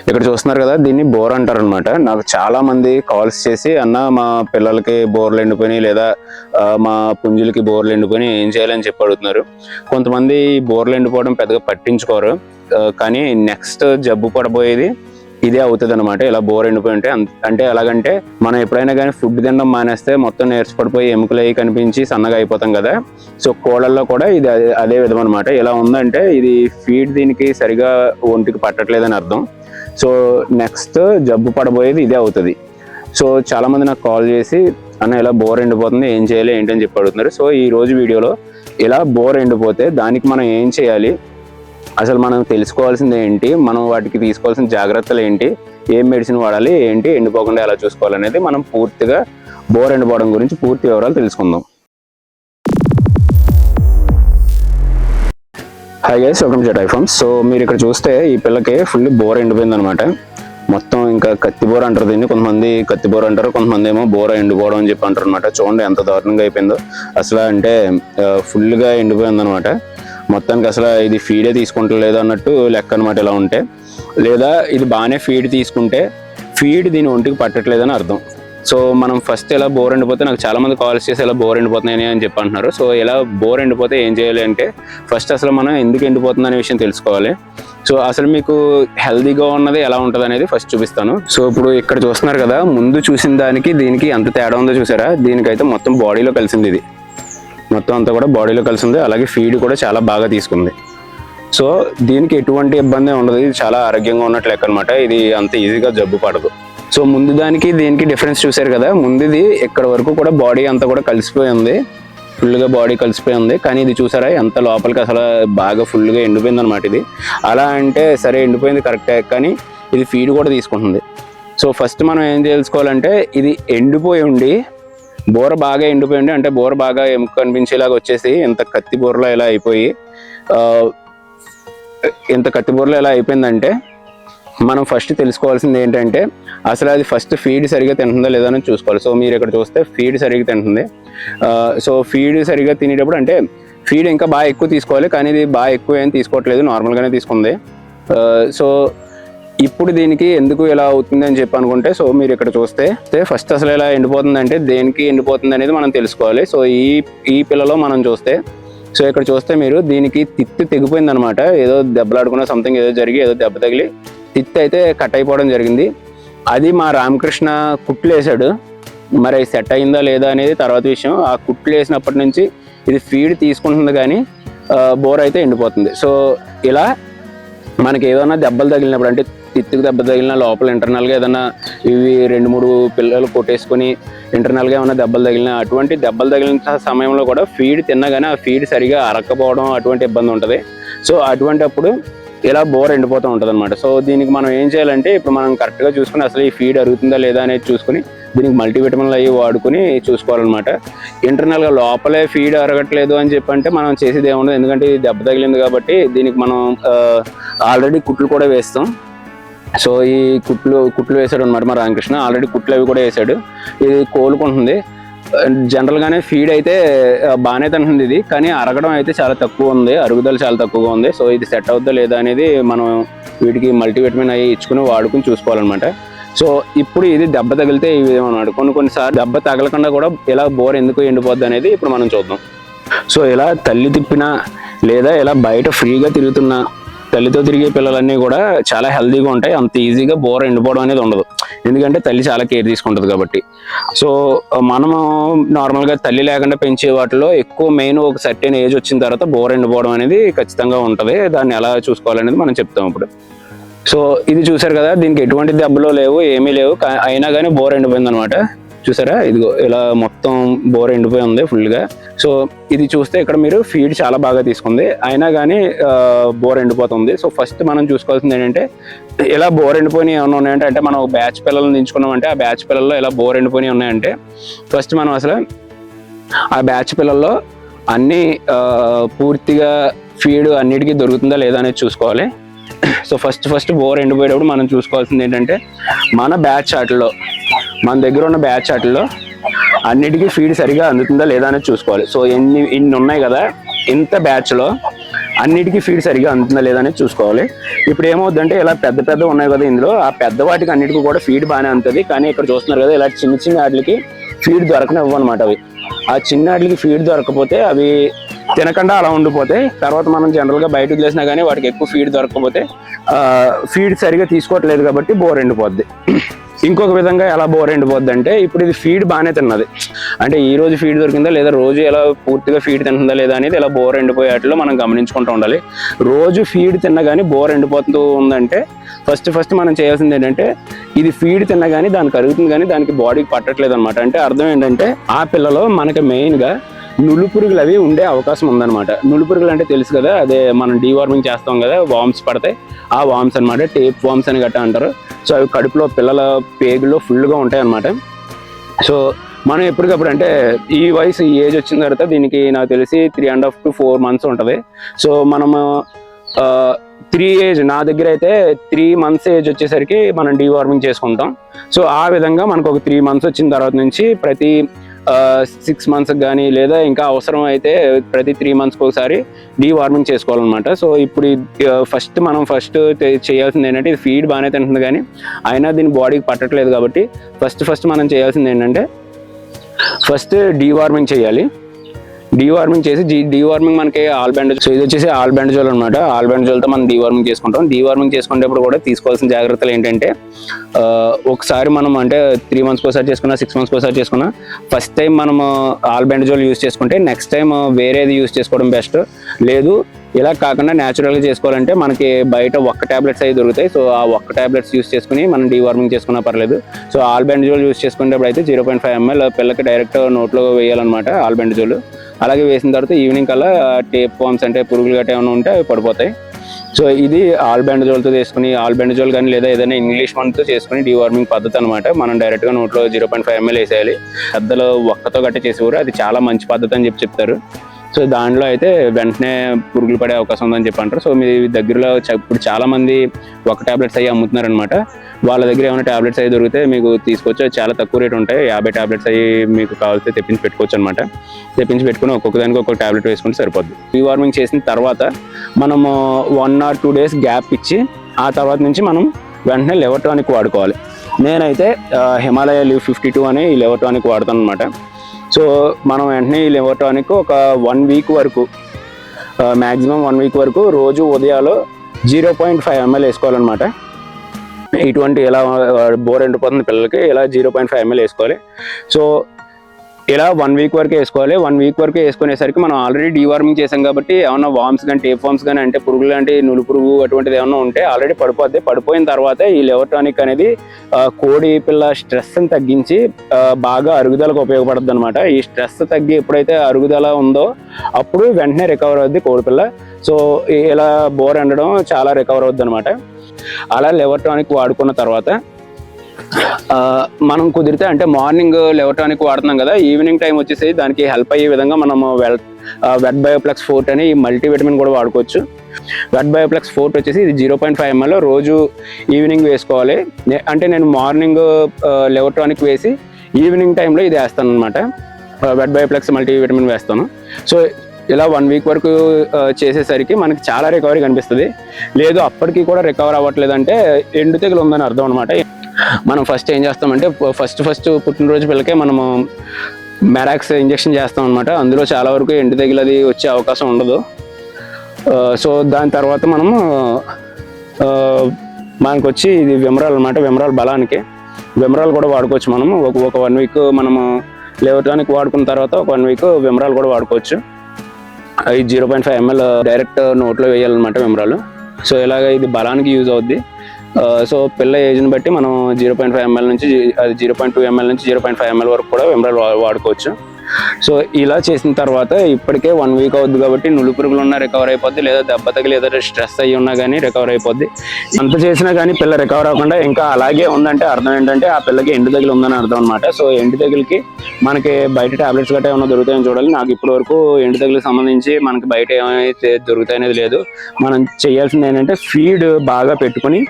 ఇక్కడ చూస్తున్నారు కదా, దీన్ని బోర్ అంటారు అనమాట. నాకు చాలా మంది కాల్స్ చేసి, అన్న మా పిల్లలకి బోర్లు ఎండిపోయినాయి లేదా మా పుంజులకి బోర్లు ఎండిపోయినాయి, ఏం చేయాలని చెప్పి అడుగుతున్నారు. కొంతమంది బోర్లు ఎండిపోవడం పెద్దగా పట్టించుకోరు, కానీ నెక్స్ట్ జబ్బు పడబోయేది ఇదే అవుతుంది అనమాట. ఇలా బోర్ ఎండిపోయి ఉంటే అంటే ఎలాగంటే, మనం ఎప్పుడైనా కానీ ఫుడ్ తినడం మానేస్తే మొత్తం నీరస పడిపోయి ఎముకలు అవి కనిపించి సన్నగా అయిపోతాం కదా. సో కోళ్ళల్లో కూడా ఇది అదే విధం అనమాట. ఇలా ఉందంటే ఇది ఫీడ్ దీనికి సరిగా ఒంటికి పట్టట్లేదని అర్థం. సో నెక్స్ట్ జబ్బు పడబోయేది ఇదే అవుతుంది. సో చాలా మంది నాకు కాల్ చేసి, అన్న ఇలా బోర్ ఎండిపోతుంది, ఏం చేయాలి ఏంటని చెప్పి అడుగుతున్నారు. సో ఈ రోజు వీడియోలో ఇలా బోర్ ఎండిపోతే దానికి మనం ఏం చేయాలి, అసలు మనం తెలుసుకోవాల్సింది ఏంటి, మనం వాటికి తీసుకోవాల్సిన జాగ్రత్తలు ఏంటి, ఏం మెడిసిన్ వాడాలి, ఏంటి ఎండిపోకుండా ఎలా చూసుకోవాలనేది మనం పూర్తిగా బోర్ ఎండిపోవడం గురించి పూర్తి వివరాలు తెలుసుకుందాం. హాయ్ గైస్, వెల్కమ్ టు టైఫార్మ్. సో మీరు ఇక్కడ చూస్తే ఈ పిల్లకి ఫుల్ బోర్ ఎండిపోయింది అనమాట. మొత్తం ఇంకా కత్తి బోర్ అంటారు దీన్ని, కొంతమంది కత్తి బోర్ అంటారు, కొంతమంది ఏమో బోర ఎండిపోవడం అని చెప్పి అంటారు అనమాట. చూడండి ఎంత దారుణంగా అయిపోయిందో అసలు, అంటే ఫుల్గా ఎండిపోయింది అనమాట. మొత్తానికి అసలు ఇది ఫీడే తీసుకుంటలేదు అన్నట్టు లెక్క అనమాట. ఇలా ఉంటే, లేదా ఇది బాగానే ఫీడ్ తీసుకుంటే ఫీడ్ దీని ఒంటికి పట్టట్లేదని అర్థం. సో మనం ఫస్ట్ ఇలా బోర్ ఎండిపోతే, నాకు చాలా మంది కాల్స్ చేసి ఇలా బోర్ ఎండిపోతున్నాయని అని చెప్పి అంటున్నారు. సో ఇలా బోర్ ఎండిపోతే ఏం చేయాలి అంటే, ఫస్ట్ అసలు మనం ఎందుకు ఎండిపోతుంది అనే విషయం తెలుసుకోవాలి. సో అసలు మీకు హెల్దీగా ఉన్నది ఎలా ఉంటుంది అనేది ఫస్ట్ చూపిస్తాను. సో ఇప్పుడు ఇక్కడ చూస్తున్నారు కదా, ముందు చూసిన దానికి దీనికి ఎంత తేడా ఉందో చూసారా. దీనికైతే మొత్తం బాడీలో కలిసింది, ఇది మొత్తం అంతా కూడా బాడీలో కలిసింది. అలాగే ఫీడ్ కూడా చాలా బాగా తీసుకుంది. సో దీనికి ఎటువంటి ఇబ్బంది ఉండదు, ఇది చాలా ఆరోగ్యంగా ఉన్నట్లు లెక్క అనమాట. ఇది అంత ఈజీగా జబ్బు పడదు. సో ముందు దానికి దీనికి డిఫరెన్స్ చూసారు కదా, ముందుది ఇక్కడ వరకు కూడా బాడీ అంతా కూడా కలిసిపోయి ఉంది, ఫుల్గా బాడీ కలిసిపోయి ఉంది. కానీ ఇది చూసారా ఎంత లోపలికి అసలు బాగా ఫుల్గా ఎండిపోయింది అనమాట. ఇది అలా అంటే సరే ఎండిపోయింది కరెక్టే, కానీ ఇది ఫీడ్ కూడా తీసుకుంటుంది. సో ఫస్ట్ మనం ఏం తెలుసుకోవాలంటే, ఇది ఎండిపోయి ఉండి బోర బాగా ఎండిపోయి ఉండి, అంటే బోర బాగా ఎముక కనిపించేలాగా వచ్చేసి ఇంత కత్తి బోరలో ఎలా అయిపోయి, ఇంత కత్తి బోరలో ఎలా అయిపోయిందంటే, మనం ఫస్ట్ తెలుసుకోవాల్సింది ఏంటంటే, అసలు అది ఫస్ట్ ఫీడ్ సరిగా తింటుందా లేదా అని చూసుకోవాలి. సో మీరు ఇక్కడ చూస్తే ఫీడ్ సరిగా తింటుంది. సో ఫీడ్ సరిగా తినేటప్పుడు అంటే ఫీడ్ ఇంకా బాగా ఎక్కువ తీసుకోవాలి, కానీ ఇది బాగా ఎక్కువ ఏం తీసుకోవట్లేదు, నార్మల్గానే తీసుకుంది. సో ఇప్పుడు దీనికి ఎందుకు ఇలా అవుతుంది అని చెప్పి అనుకుంటే, సో మీరు ఇక్కడ చూస్తే ఫస్ట్ అసలు ఎలా ఎండిపోతుంది అంటే, దేనికి ఎండిపోతుంది అనేది మనం తెలుసుకోవాలి. సో ఈ పిల్లలో మనం చూస్తే, సో ఇక్కడ చూస్తే మీరు దీనికి తిత్తి తెగిపోయింది అనమాట. ఏదో దెబ్బలాడుకున్న సంథింగ్ ఏదో జరిగి ఏదో దెబ్బ తగిలి తిత్తి అయితే కట్ అయిపోవడం జరిగింది. అది మా రామకృష్ణ కుట్లు వేసాడు, మరి సెట్ అయిందా లేదా అనేది తర్వాత విషయం. ఆ కుట్లు వేసినప్పటి నుంచి ఇది ఫీడ్ తీసుకుంటుంది, కానీ బోర్ అయితే ఎండిపోతుంది. సో ఇలా మనకి ఏదైనా దెబ్బలు తగిలినప్పుడు, అంటే తిత్తికి దెబ్బ తగిలిన లోపల ఇంటర్నల్గా ఏదైనా ఇవి 2-3 పిల్లలు కొట్టేసుకొని ఇంటర్నల్గా ఏమైనా దెబ్బలు తగిలిన, అటువంటి దెబ్బలు తగిలిన సమయంలో కూడా ఫీడ్ తిన్నా కానీ ఆ ఫీడ్ సరిగా అరక్కపోవడం అటువంటి ఇబ్బంది ఉంటుంది. సో అటువంటి అప్పుడు ఇలా బోర్ ఎండిపోతూ ఉంటుంది అనమాట. సో దీనికి మనం ఏం చేయాలంటే, ఇప్పుడు మనం కరెక్ట్గా చూసుకుని అసలు ఈ ఫీడ్ అరుగుతుందా లేదా అనేది చూసుకుని దీనికి మల్టీవిటమిన్లు అవి వాడుకుని చూసుకోవాలన్నమాట. ఇంటర్నల్గా లోపలే ఫీడ్ అరగట్లేదు అని చెప్పంటే మనం చేసేది ఏముండదు, ఎందుకంటే ఇది దెబ్బ తగిలింది కాబట్టి దీనికి మనం ఆల్రెడీ కుట్లు కూడా వేస్తాం. సో ఈ కుట్లు వేసాడు అనమాట మా రామకృష్ణ, ఆల్రెడీ కుట్లు అవి కూడా వేసాడు. ఇది కోలుకుంటుంది. జనరల్గానే ఫీడ్ అయితే బాగానే తింటుంది ఇది, కానీ అరగడం అయితే చాలా తక్కువ ఉంది, అరుగుదల చాలా తక్కువగా ఉంది. సో ఇది సెట్ అవుద్దా లేదా అనేది మనం వీటికి మల్టీవిటమిన్ అవి ఇచ్చుకుని వాడుకుని చూసుకోవాలన్నమాట. సో ఇప్పుడు ఇది దెబ్బ తగిలితే ఈ విధంగా అన్నాడు. కొన్నిసార్లు దెబ్బ తగలకుండా కూడా ఇలా బోర్ ఎందుకు ఎండిపోద్ది అనేది ఇప్పుడు మనం చూద్దాం. సో ఇలా తల్లి తిప్పినా లేదా ఇలా బయట ఫ్రీగా తిరుగుతున్నా, తల్లితో తిరిగే పిల్లలన్నీ కూడా చాలా హెల్తీగా ఉంటాయి. అంత ఈజీగా బోర్ ఎండిపోవడం అనేది ఉండదు, ఎందుకంటే తల్లి చాలా కేర్ తీసుకుంటుంది కాబట్టి. సో మనము నార్మల్గా తల్లి లేకుండా పెంచే వాటిలో ఎక్కువ మెయిన్ ఒక సర్టెన్ ఏజ్ వచ్చిన తర్వాత బోర్ ఎండిపోవడం అనేది ఖచ్చితంగా ఉంటుంది. దాన్ని ఎలా చూసుకోవాలనేది మనం చెప్తాం ఇప్పుడు. సో ఇది చూసారు కదా, దీనికి ఎటువంటి దెబ్బలు లేవు, ఏమీ లేవు, అయినా కానీ బోర్ ఎండిపోయింది అనమాట. చూసారా, ఇదిగో ఇలా మొత్తం బోర్ ఎండిపోయి ఉంది ఫుల్గా. సో ఇది చూస్తే ఇక్కడ మీరు ఫీడ్ చాలా బాగా తీసుకుంది, అయినా కానీ బోర్ ఎండిపోతుంది. సో ఫస్ట్ మనం చూసుకోవాల్సింది ఏంటంటే, ఇలా బోర్ ఎండిపోయినవి ఏమైనా ఉన్నాయంటే, అంటే మనం ఒక బ్యాచ్ పిల్లల్ని ఎంచుకున్నామంటే ఆ బ్యాచ్ పిల్లల్లో ఇలా బోర్ ఎండిపోయినవి ఉన్నాయంటే, ఫస్ట్ మనం అసలు ఆ బ్యాచ్ పిల్లల్లో అన్నీ పూర్తిగా ఫీడ్ అన్నిటికీ దొరుకుతుందా లేదా అనేది చూసుకోవాలి. సో ఫస్ట్ బోర్ ఎండిపోయేటప్పుడు మనం చూసుకోవాల్సింది ఏంటంటే, మన బ్యాచ్ చాట్లో, మన దగ్గర ఉన్న బ్యాచ్ చాట్లో అన్నిటికీ ఫీడ్ సరిగా అందుతుందా లేదా అనేది చూసుకోవాలి. సో ఇన్ని ఉన్నాయి కదా, ఇంత బ్యాచ్లో అన్నిటికీ ఫీడ్ సరిగా అందుతుందా లేదా అనేది చూసుకోవాలి. ఇప్పుడు ఏమవుతుందంటే ఇలా పెద్ద ఉన్నాయి కదా ఇందులో, ఆ పెద్ద వాటికి అన్నిటికీ కూడా ఫీడ్ బాగానే ఉంటుంది. కానీ ఇక్కడ చూస్తున్నారు కదా ఇలా చిన్న వాటికి ఫీడ్ దొరకనివ్వు అనమాట. అవి ఆ చిన్న వాటికి ఫీడ్ దొరకకపోతే అవి తినకుండా అలా ఉండిపోతాయి. తర్వాత మనం జనరల్గా బయట వదిలేసినా కానీ వాటికి ఎక్కువ ఫీడ్ దొరకకపోతే ఫీడ్ సరిగా తీసుకోవట్లేదు కాబట్టి బోర్ ఎండిపోద్ది. ఇంకొక విధంగా ఎలా బోర్ ఎండిపోద్ది అంటే, ఇప్పుడు ఇది ఫీడ్ బాగానే తిన్నది, అంటే ఈ రోజు ఫీడ్ దొరికిందా లేదా, రోజు ఎలా పూర్తిగా ఫీడ్ తింటుందా లేదా అనేది ఇలా బోర్ ఎండిపోయేట్లు మనం గమనించుకుంటూ ఉండాలి. రోజు ఫీడ్ తిన్నా కానీ బోర్ ఎండిపోతూ ఉందంటే ఫస్ట్ మనం చేయాల్సింది ఏంటంటే, ఇది ఫీడ్ తిన్నా కానీ దానికి అరుగుతుంది కానీ దానికి బాడీకి పట్టట్లేదు అనమాట. అంటే అర్థం ఏంటంటే ఆ పిల్లలో మనకి మెయిన్గా నులుపురుగులు అవి ఉండే అవకాశం ఉందన్నమాట. నులుపురుగులు అంటే తెలుసు కదా, అదే మనం డీవార్మింగ్ చేస్తాం కదా, వామ్స్ పడతాయి, ఆ వామ్స్ అనమాట, టేప్ వామ్స్ అని గట్టా అంటారు. సో అవి కడుపులో పిల్లల పేగులో ఫుల్గా ఉంటాయి అన్నమాట. సో మనం ఎప్పటికప్పుడు అంటే ఈ వయసు ఈ ఏజ్ వచ్చిన తర్వాత దీనికి నాకు తెలిసి 3.5 to 4 months ఉంటుంది. సో మనము 3 ఏజ్, నా దగ్గర అయితే 3 months ఏజ్ వచ్చేసరికి మనం డీవార్మింగ్ చేసుకుంటాం. సో ఆ విధంగా మనకు ఒక 3 months వచ్చిన తర్వాత నుంచి ప్రతి 6 months కానీ లేదా ఇంకా అవసరం అయితే ప్రతి 3 monthsకి ఒకసారి డీవార్మింగ్ చేసుకోవాలన్నమాట. సో ఇప్పుడు మనం ఫస్ట్ చేయాల్సింది ఏంటంటే, ఇది ఫీడ్ బాగానే తింటుంది కానీ అయినా దీని బాడీకి పట్టట్లేదు కాబట్టి ఫస్ట్ మనం చేయాల్సింది ఏంటంటే ఫస్ట్ డీవార్మింగ్ చేయాలి. డీవార్మింగ్ చేసి డీవార్మింగ్ మనకి ఆల్బెండజోల్, సో ఇది వచ్చేసి ఆల్బెండజోల్ అనమాట. ఆల్బెండజోల్తో మనం డీవార్మింగ్ చేసుకుంటాం. డీవార్మింగ్ చేసుకునేటప్పుడు కూడా తీసుకోవాల్సిన జాగ్రత్తలు ఏంటంటే, ఒకసారి మనం అంటే 3 monthsకి ఒకసారి చేసుకున్నా 6 monthsకి ఒకసారి చేసుకున్నా, ఫస్ట్ టైం మనము ఆల్బెండజోల్ యూజ్ చేసుకుంటే నెక్స్ట్ టైం వేరేది యూజ్ చేసుకోవడం బెస్ట్. లేదు ఇలా కాకుండా న్యాచురల్గా చేసుకోవాలంటే మనకి బయట ఒక్క ట్యాబ్లెట్స్ అవి దొరుకుతాయి. సో ఆ ఒక్క ట్యాబ్లెట్స్ యూజ్ చేసుకుని మనం డీవార్మింగ్ చేసుకున్నా పర్లేదు. సో ఆల్బెండజోల్ యూజ్ చేసుకునేటప్పుడు అయితే 0.5 ml పిల్లకి డైరెక్ట్ నోట్లో వేయాలన్నమాట ఆల్బెండజోల్. అలాగే వేసిన తర్వాత ఈవినింగ్ కల్లా టేప్ వామ్స్ అంటే పురుగులు గట్రా ఏమైనా ఉంటే అవి పడిపోతాయి. సో ఇది ఆల్బెండజోల్తో చేసుకుని, ఆల్బెండజోల్ కానీ లేదా ఏదైనా ఇంగ్లీష్ మందుతో చేసుకుని డీవార్మింగ్ పద్ధతి అనమాట. మనం డైరెక్ట్గా నోట్లో 0.5 ml వేసేయాలి. పెద్దలు ఒక్కతో గట్ట చేసేవారు, అది చాలా మంచి పద్ధతి అని చెప్తారు. సో దాంట్లో అయితే వెంటనే పురుగులు పడే అవకాశం ఉందని చెప్పి అంటారు. సో మీ దగ్గరలో ఇప్పుడు చాలామంది ఒక ట్యాబ్లెట్స్ అవి అమ్ముతున్నారనమాట. వాళ్ళ దగ్గర ఏమైనా ట్యాబ్లెట్స్ అవి దొరికితే మీకు తీసుకొచ్చి చాలా తక్కువ రేట్ ఉంటాయి. 50 ట్యాబ్లెట్స్ అవి మీకు కావాల్సి తెప్పించి పెట్టుకోవచ్చు అనమాట. తెప్పించి పెట్టుకుని ఒక్కొక్క దానికి ఒక్కొక్క ట్యాబ్లెట్ వేసుకుంటే సరిపోద్ది. డీవార్మింగ్ చేసిన తర్వాత మనము 1 or 2 days గ్యాప్ ఇచ్చి ఆ తర్వాత నుంచి మనం వెంటనే లివర్ టానిక్ వాడుకోవాలి. నేనైతే హిమాలయ లివ్ 52 అని ఈ లివర్ టానిక్ వాడతాను అనమాట. సో మనం వెంటనే ఈ లివర్ టానిక్ ఒక 1 week వరకు, మ్యాక్సిమం 1 week వరకు రోజు ఉదయాలో 0.5 ml వేసుకోవాలన్నమాట. ఇటువంటి ఎలా బోర్ ఎండిపోతుంది పిల్లలకి ఇలా 0.5 ml వేసుకోవాలి. సో ఇలా 1 week వరకు వేసుకోవాలి. 1 week వరకు వేసుకునేసరికి మనం ఆల్రెడీ డీవార్మింగ్ చేసాం కాబట్టి ఏమన్నా వామ్స్ కానీ టేప్ వామ్స్ కానీ అంటే పురుగు లాంటి నులు పురుగు అటువంటిది ఏమన్నా ఉంటే ఆల్రెడీ పడిపోద్ది. పడిపోయిన తర్వాత ఈ లివర్ టానిక్ అనేది కోడి పిల్ల స్ట్రెస్ని తగ్గించి బాగా అరుగుదలకు ఉపయోగపడుతుంది అనమాట. ఈ స్ట్రెస్ తగ్గి ఎప్పుడైతే అరుగుదల ఉందో అప్పుడు వెంటనే రికవర్ అవుద్ది కోడి పిల్ల. సో ఇలా బోర్ ఎండడం చాలా రికవర్ అవుద్ది అనమాట. అలా లివర్ టానిక్ వాడుకున్న తర్వాత మనం కుదిరితే అంటే మార్నింగ్ లివర్ టానిక్ వాడుతున్నాం కదా, ఈవినింగ్ టైం వచ్చేసి దానికి హెల్ప్ అయ్యే విధంగా మనము వెట్ బయోప్లెక్స్ ఫోర్ట్ అని మల్టీవిటమిన్ కూడా వాడుకోవచ్చు. వెట్ బయోప్లెక్స్ ఫోర్ట్ వచ్చేసి ఇది 0.5 ml రోజు ఈవినింగ్ వేసుకోవాలి. అంటే నేను మార్నింగ్ లివర్ టానిక్ వేసి ఈవినింగ్ టైంలో ఇది వేస్తాను అనమాట. వెట్ బయోప్లెక్స్ మల్టీవిటమిన్ వేస్తాను. సో ఇలా 1 week వరకు చేసేసరికి మనకి చాలా రికవరీ కనిపిస్తుంది. లేదు అప్పటికి కూడా రికవర్ అవ్వట్లేదంటే ఎండు తెగులు ఉందని అర్థం అనమాట. మనం ఫస్ట్ ఏం చేస్తామంటే ఫస్ట్ పుట్టినరోజు పిల్లకే మనము మెరాక్స్ ఇంజెక్షన్ చేస్తాం అనమాట. అందులో చాలా వరకు ఎండు తెగులు అది వచ్చే అవకాశం ఉండదు. సో దాని తర్వాత మనము మనకు వచ్చి ఇది విమరాల్ అనమాట. విమరాల్ బలానికి విమరాల్ కూడా వాడుకోవచ్చు మనము. ఒక 1 week మనము లివర్ టానిక్ వాడుకున్న తర్వాత ఒక 1 week విమరాల్ కూడా వాడుకోవచ్చు. ఇది 0.5 ml డైరెక్ట్ నోట్లో వేయాలన్నమాట విమరాలు. సో ఇలాగ ఇది బలానికి యూజ్ అవుద్ది. సో పిల్ల ఏజ్ని బట్టి మనం 0.5 ml నుంచి 0.2 ml నుంచి 0.5 ml వరకు కూడా విమరాల్ వాడుకోవచ్చు. సో ఇలా చేసిన తర్వాత ఇప్పటికే 1 week అవుద్ది కాబట్టి నులు పురుగులు ఉన్నా రికవర్ అయిపోద్ది, లేదా దెబ్బ తగిలి ఏదైనా స్ట్రెస్ అయ్యి ఉన్నా కానీ రికవర్ అయిపోద్ది. అంత చేసినా కానీ పిల్ల రికవర్ అవ్వకుండా ఇంకా అలాగే ఉందంటే అర్థం ఏంటంటే ఆ పిల్లకి ఎండు తగిలి ఉందని అర్థం అనమాట. సో ఎండు తగిలికి మనకి బయట టాబ్లెట్స్ గట్రా ఏమైనా దొరుకుతాయని చూడాలి. నాకు ఇప్పటి వరకు ఎండు తగిలికి సంబంధించి మనకి బయట ఏమైతే దొరుకుతాయనేది లేదు. మనం చేయాల్సింది ఏంటంటే ఫీడ్ బాగా పెట్టుకుని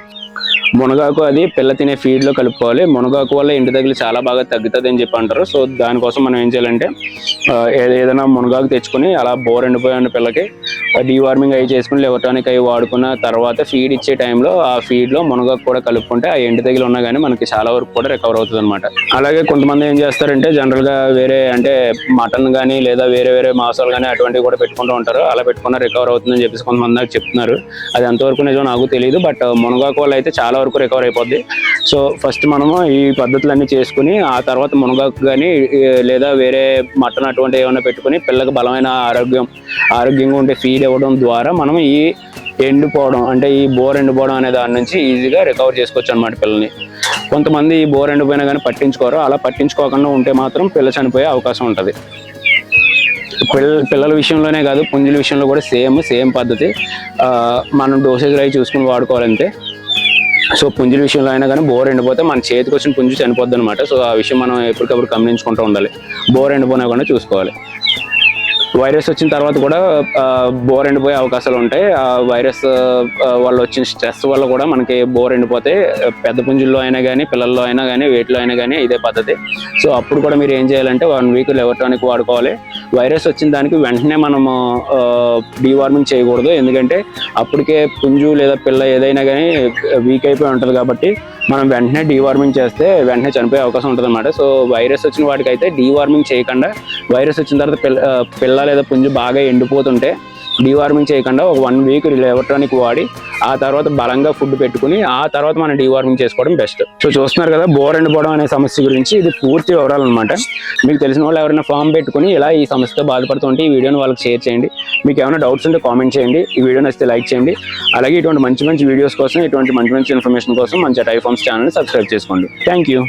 మునగాకు అది పిల్ల తినే ఫీడ్లో కలుపుకోవాలి. మునగాకు వల్ల ఎండు తగిలి చాలా బాగా తగ్గుతుంది అని చెప్పి అంటారు. సో దానికోసం మనం ఏం చేయాలంటే ఏదైనా మునగాకు తెచ్చుకొని అలా బోర్ ఎండిపోయిన పిల్లకి డీవార్మింగ్ అవి చేసుకుని లెవర్టానిక్ అవి వాడుకున్న తర్వాత ఫీడ్ ఇచ్చే టైంలో ఆ ఫీడ్లో మునగాకు కూడా కలుపుకుంటే ఆ ఎండు తెగులు ఉన్నా కానీ మనకి చాలా వరకు కూడా రికవర్ అవుతుంది అనమాట. అలాగే కొంతమంది ఏం చేస్తారంటే జనరల్గా వేరే అంటే మటన్ కానీ లేదా వేరే వేరే మాంసాలు కానీ అటువంటివి కూడా పెట్టుకుంటూ ఉంటారు. అలా పెట్టుకున్న రికవర్ అవుతుందని చెప్పేసి కొంతమంది నాకు చెప్తున్నారు. అది ఎంతవరకు నిజం నాకు తెలియదు, బట్ మునగాకు వల్ల అయితే చాలా వరకు రికవర్ అయిపోద్ది. సో ఫస్ట్ మనము ఈ పద్ధతులన్నీ చేసుకుని ఆ తర్వాత మునగాకు కానీ లేదా వేరే మటన్ అటువంటి ఏమైనా పెట్టుకుని పిల్లలకు బలమైన ఆరోగ్యంగా ఉండే ఫీడ్ ఇవ్వడం ద్వారా మనం ఈ ఎండిపోవడం అంటే ఈ బోర్ ఎండిపోవడం అనే దాని నుంచి ఈజీగా రికవర్ చేసుకోవచ్చు అనమాట పిల్లల్ని. కొంతమంది ఈ బోర్ ఎండిపోయినా కానీ పట్టించుకోరు. అలా పట్టించుకోకుండా ఉంటే మాత్రం పిల్ల చనిపోయే అవకాశం ఉంటుంది. పిల్లల విషయంలోనే కాదు, పుంజుల విషయంలో కూడా సేమ్ పద్ధతి. మనం డోసేజ్లు అవి చూసుకుని వాడుకోవాలంటే. సో పుంజుల విషయంలో అయినా కానీ బోర్ ఎండిపోతే మన చేతికి వచ్చిన పుంజు చనిపోద్ది అనమాట. సో ఆ విషయం మనం ఎప్పటికప్పుడు గమనించుకుంటూ ఉండాలి. బోర్ ఎండిపోయినా కూడా చూసుకోవాలి. వైరస్ వచ్చిన తర్వాత కూడా బోర్ ఎండిపోయే అవకాశాలు ఉంటాయి. ఆ వైరస్ వల్ల వచ్చిన స్ట్రెస్ వల్ల కూడా మనకి బోర్ ఎండిపోతే పెద్ద పుంజుల్లో అయినా కానీ పిల్లల్లో అయినా కానీ వేటిలో అయినా కానీ ఇదే పద్ధతి. సో అప్పుడు కూడా మీరు ఏం చేయాలంటే 1 వీక్ లెవర్టానిక్ వాడుకోవాలి. వైరస్ వచ్చిన దానికి వెంటనే మనము డీవార్మింగ్ చేయకూడదు, ఎందుకంటే అప్పటికే పుంజు లేదా పిల్ల ఏదైనా కానీ వీక్ అయిపోయి ఉంటుంది కాబట్టి మనం వెంటనే డీవార్మింగ్ చేస్తే వెంటనే చనిపోయే అవకాశం ఉంటుంది అనమాట. సో వైరస్ వచ్చిన వాటికి అయితే డీవార్మింగ్ చేయకుండా, వైరస్ వచ్చిన తర్వాత పిల్ల లేదా పుంజు బాగా ఎండిపోతుంటే డీవార్మింగ్ చేయకుండా ఒక 1 వీక్ లెవర్టానిక్ వాడి ఆ తర్వాత బలంగా ఫుడ్ పెట్టుకుని ఆ తర్వాత మనం డీవార్మింగ్ చేసుకోవడం బెస్ట్. సో చూస్తున్నారు కదా బోర్ ఎండిపోవడం అనే సమస్య గురించి ఇది పూర్తి వివరాలు అనమాట. మీకు తెలిసిన వాళ్ళు ఎవరైనా ఫామ్ పెట్టుకుని ఇలా ఈ సమస్యతో బాధపడుతుంటే ఈ వీడియోని వాళ్ళకి షేర్ చేయండి. మీకు ఏమైనా డౌట్స్ ఉంటే కామెంట్ చేయండి. ఈ వీడియో నచ్చితే లైక్ చేయండి. అలాగే ఇటువంటి మంచి వీడియోస్ కోసం, ఇటువంటి మంచి ఇన్ఫర్మేషన్ కోసం మన టై ఫార్మ్స్ ఛానల్ని సబ్స్క్రైబ్ చేసుకోండి. Thank you.